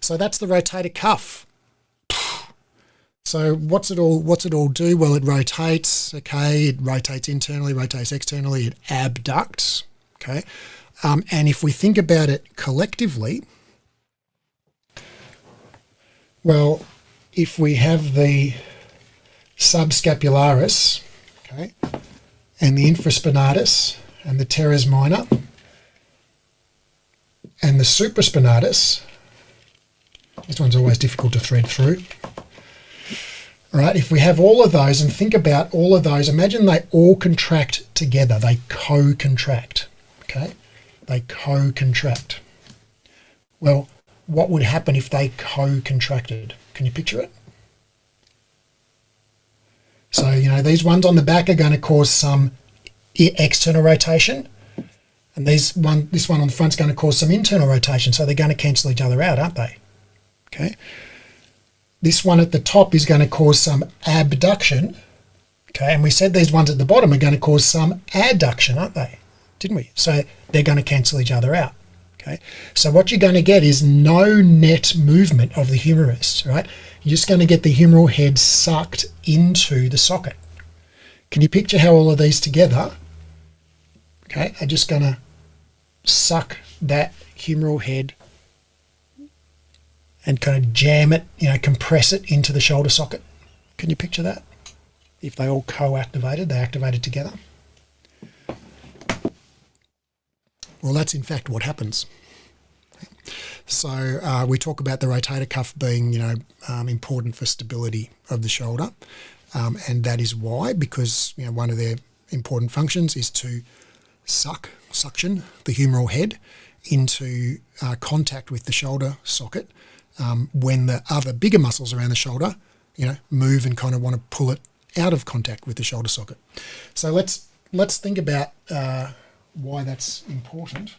so that's the rotator cuff. So what's it all do? Well, it rotates, okay, it rotates internally, rotates externally, it abducts, okay. And if we think about it collectively, well, if we have the subscapularis, okay, and the infraspinatus and the teres minor and the supraspinatus, this one's always difficult to thread through. All right, if we have all of those and think about all of those, imagine they all contract together. They co-contract, okay? They co-contract. Well, what would happen if they co-contracted? Can you picture it? So, you know, these ones on the back are going to cause some external rotation, and this one on the front is going to cause some internal rotation. So they're going to cancel each other out, aren't they? Okay. This one at the top is going to cause some abduction, okay, and we said these ones at the bottom are going to cause some adduction, aren't they? Didn't we? So they're going to cancel each other out, okay? So what you're going to get is no net movement of the humerus, right? You're just going to get the humeral head sucked into the socket. Can you picture how all of these together, okay, are just going to suck that humeral head and kind of jam it, you know, compress it into the shoulder socket? Can you picture that? If they all co-activated, they activated together. Well, that's in fact what happens. So we talk about the rotator cuff being, you know, important for stability of the shoulder, and that is why, because, you know, one of their important functions is to suction the humeral head into contact with the shoulder socket. When the other bigger muscles around the shoulder, you know, move and kind of want to pull it out of contact with the shoulder socket. So let's think about why that's important.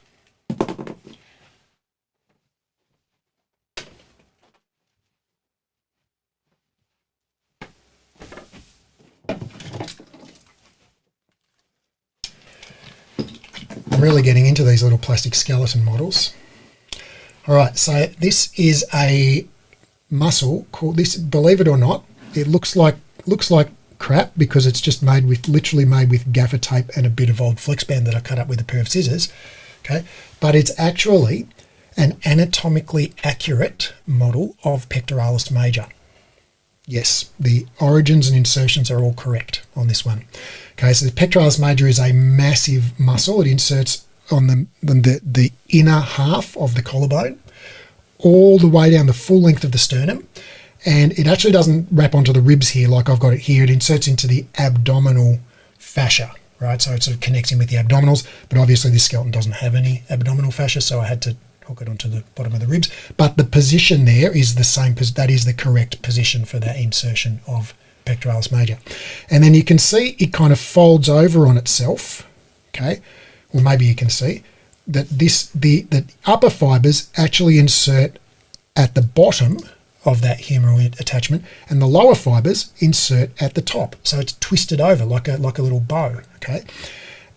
I'm really getting into these little plastic skeleton models. All right, so this is a muscle called this. Believe it or not, it looks like crap because it's just literally made with gaffer tape and a bit of old flex band that I cut up with a pair of scissors. Okay, but it's actually an anatomically accurate model of pectoralis major. Yes, the origins and insertions are all correct on this one. Okay, so the pectoralis major is a massive muscle. It inserts on the inner half of the collarbone, all the way down the full length of the sternum, and it actually doesn't wrap onto the ribs here like I've got it here. It inserts into the abdominal fascia, right? So it sort of connects in with the abdominals, but obviously this skeleton doesn't have any abdominal fascia, so I had to hook it onto the bottom of the ribs. But the position there is the same, that is the correct position for that insertion of pectoralis major. And then you can see it kind of folds over on itself, okay? Or maybe you can see that the upper fibers actually insert at the bottom of that humeral attachment, and the lower fibers insert at the top. So it's twisted over like a little bow, okay?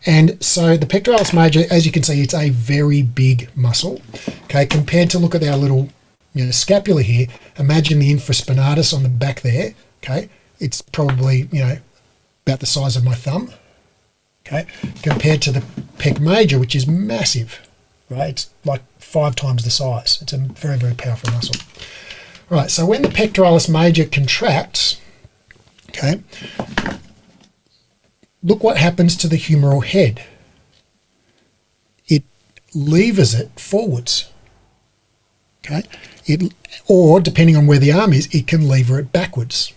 And so the pectoralis major, as you can see, it's a very big muscle, okay? Compared to, look at our little, you know, scapula here. Imagine the infraspinatus on the back there, okay? It's probably, you know, about the size of my thumb. Okay, compared to the pec major, which is massive, right? It's like 5 times the size. It's a very, very powerful muscle. Right, so when the pectoralis major contracts, okay, look what happens to the humeral head. It levers it forwards, okay? Or depending on where the arm is, it can lever it backwards.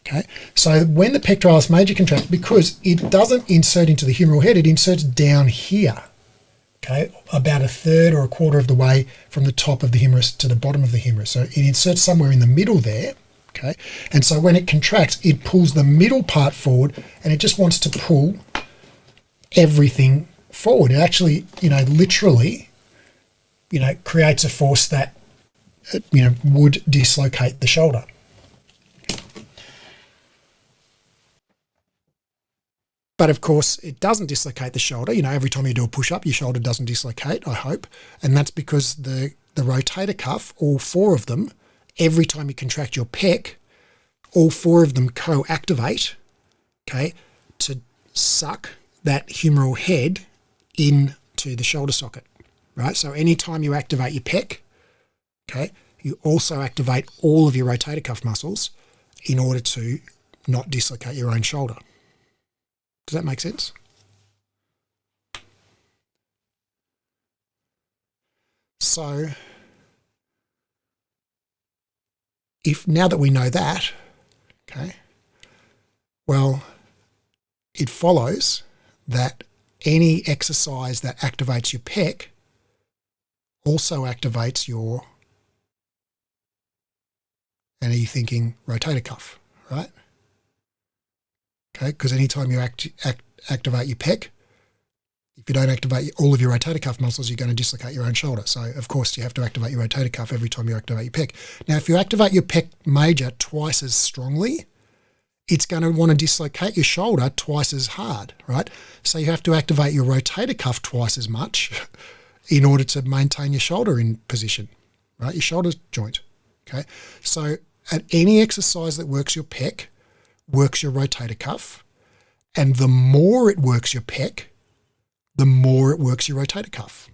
Okay, so when the pectoralis major contracts, because it doesn't insert into the humeral head, it inserts down here, okay, about 1/3 or 1/4 of the way from the top of the humerus to the bottom of the humerus. So it inserts somewhere in the middle there, okay, and so when it contracts, it pulls the middle part forward, and it just wants to pull everything forward. It actually, you know, literally, you know, creates a force that, you know, would dislocate the shoulder. But of course, it doesn't dislocate the shoulder. You know, every time you do a push-up, your shoulder doesn't dislocate, I hope. And that's because the the rotator cuff, all four of them, every time you contract your pec, all four of them co-activate, okay, to suck that humeral head into the shoulder socket, right? So anytime you activate your pec, okay, you also activate all of your rotator cuff muscles in order to not dislocate your own shoulder. Does that make sense? So now that we know that, okay, well, it follows that any exercise that activates your pec also activates your, and are you thinking rotator cuff, right? Okay, because anytime you activate your pec, if you don't activate all of your rotator cuff muscles, you're going to dislocate your own shoulder. So, of course, you have to activate your rotator cuff every time you activate your pec. Now, if you activate your pec major twice as strongly, it's going to want to dislocate your shoulder twice as hard, right? So you have to activate your rotator cuff twice as much in order to maintain your shoulder in position, right? Your shoulder joint, okay? So at any exercise that works your pec, works your rotator cuff, and the more it works your pec, the more it works your rotator cuff.